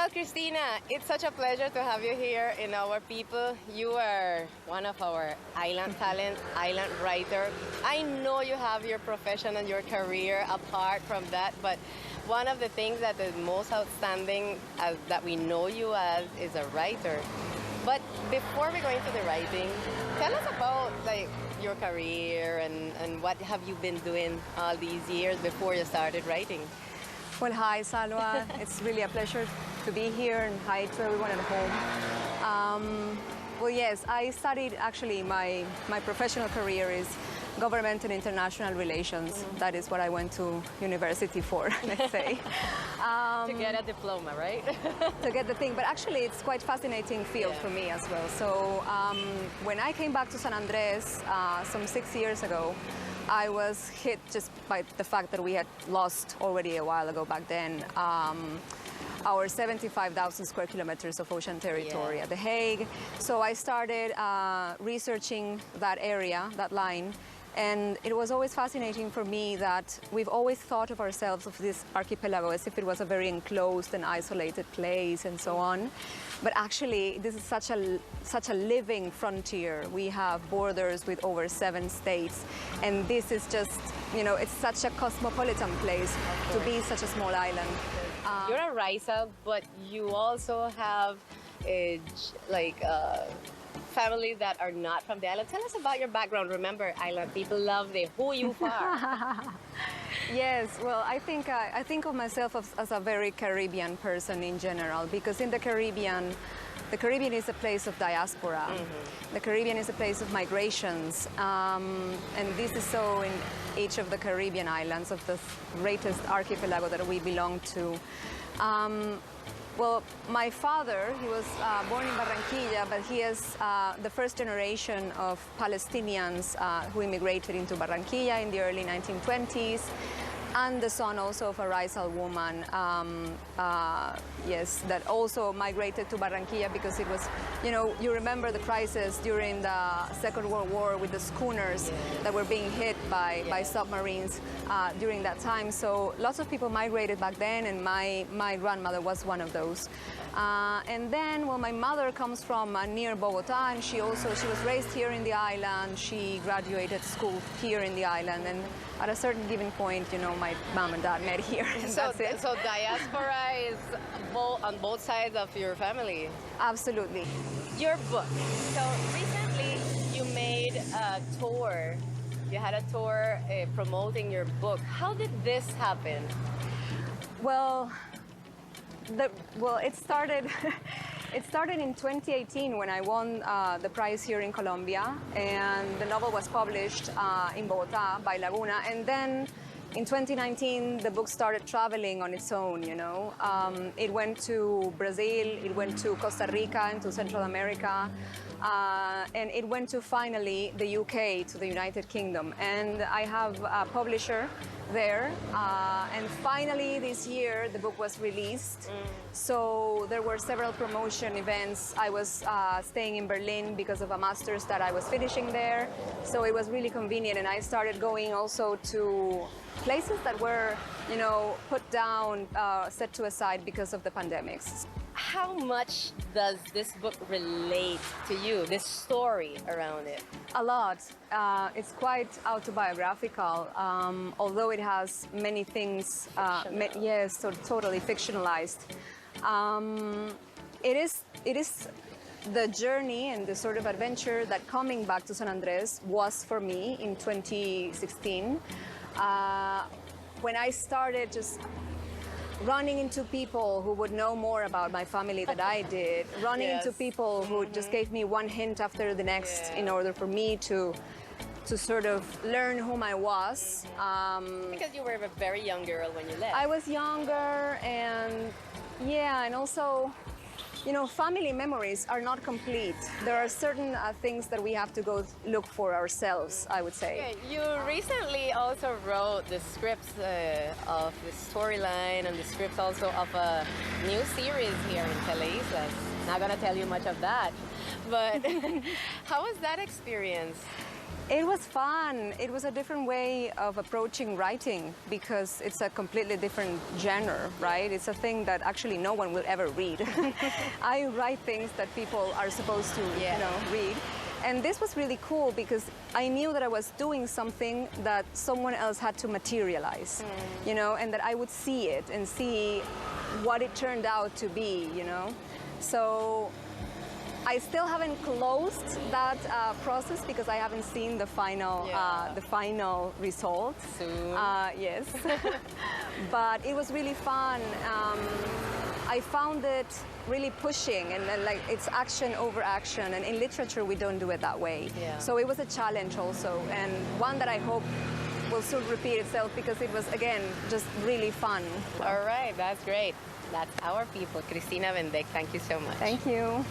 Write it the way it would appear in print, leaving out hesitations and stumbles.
Well, Cristina, it's such a pleasure to have you here in Our People. You are one of our island talent, island writer. I know you have your profession and your career apart from that, but one of the things that is most outstanding that we know you as is a writer. But before we go into the writing, tell us about your career and what have you been doing all these years before you started writing? Well, hi, Salwa. It's really a pleasure to be here, and hi to everyone at home. Well, yes, I studied, actually, my professional career is government and international relations. Mm-hmm. That is what I went to university for, let's say. To get a diploma, right? To get the thing, but actually it's quite fascinating field for me as well. So when I came back to San Andres some 6 years ago, I was hit just by the fact that we had lost already a while ago back then our 75,000 square kilometers of ocean territory at The Hague. So I started researching that area, that line, and it was always fascinating for me that we've always thought of ourselves, of this archipelago, as if it was a very enclosed and isolated place and so on. But actually, this is such a living frontier. We have borders with over 7 states. And this is just, it's such a cosmopolitan place to be such a small island. You're a Raisa, but you also have families that are not from the island. Tell us about your background. Remember, island people love the who you are. Yes, well, I think of myself as a very Caribbean person in general, because in the Caribbean is a place of diaspora. Mm-hmm. The Caribbean is a place of migrations, and this is so in each of the Caribbean islands of the greatest archipelago that we belong to. Well, my father, he was born in Barranquilla, but he is the first generation of Palestinians who immigrated into Barranquilla in the early 1920s, and the son also of a Raizal woman, yes, that also migrated to Barranquilla because it was, you remember the crisis during the Second World War with the schooners that were being hit by submarines during that time. So lots of people migrated back then, and my grandmother was one of those. And then, well, my mother comes from near Bogota, and she was raised here in the island. She graduated school here in the island, and at a certain given point, my mom and dad met here, and that's it. So diaspora is on both sides of your family? Absolutely. Your book. So recently you made a tour. You had a tour promoting your book. How did this happen? Well, it started. It started in 2018 when I won the prize here in Colombia, and the novel was published in Bogota by Laguna. And then in 2019, the book started traveling on its own. It went to Brazil, it went to Costa Rica, and to Central America. And it went to finally the UK, to the United Kingdom. And I have a publisher there. And finally this year, the book was released. So there were several promotion events. I was staying in Berlin because of a master's that I was finishing there. So it was really convenient. And I started going also to places that were, put down, set to aside because of the pandemics. How much does this book relate to you, this story around it? A lot. It's quite autobiographical, although it has many things, yes, totally fictionalized. It is the journey and the sort of adventure that coming back to San Andres was for me in 2016. When I started just running into people who would know more about my family than I did, running into people who just gave me one hint after the next in order for me to sort of learn whom I was. Because you were a very young girl when you left. I was younger, and and also, family memories are not complete. There are certain things that we have to go look for ourselves, I would say. Okay. You recently also wrote the scripts of the storyline and the scripts also of a new series here in Teleislas. Not gonna tell you much of that, but how was that experience? It was fun. It was a different way of approaching writing because it's a completely different genre, right? It's a thing that actually no one will ever read. I write things that people are supposed to, read. And this was really cool because I knew that I was doing something that someone else had to materialize, and that I would see it and see what it turned out to be, So I still haven't closed that process because I haven't seen the final result. Soon. Yes, but it was really fun. I found it really pushing and like it's action over action, and in literature we don't do it that way. Yeah. So it was a challenge also, and one that I hope will soon repeat itself because it was again just really fun. All right, that's great. That's Our People. Cristina Bendek, thank you so much. Thank you.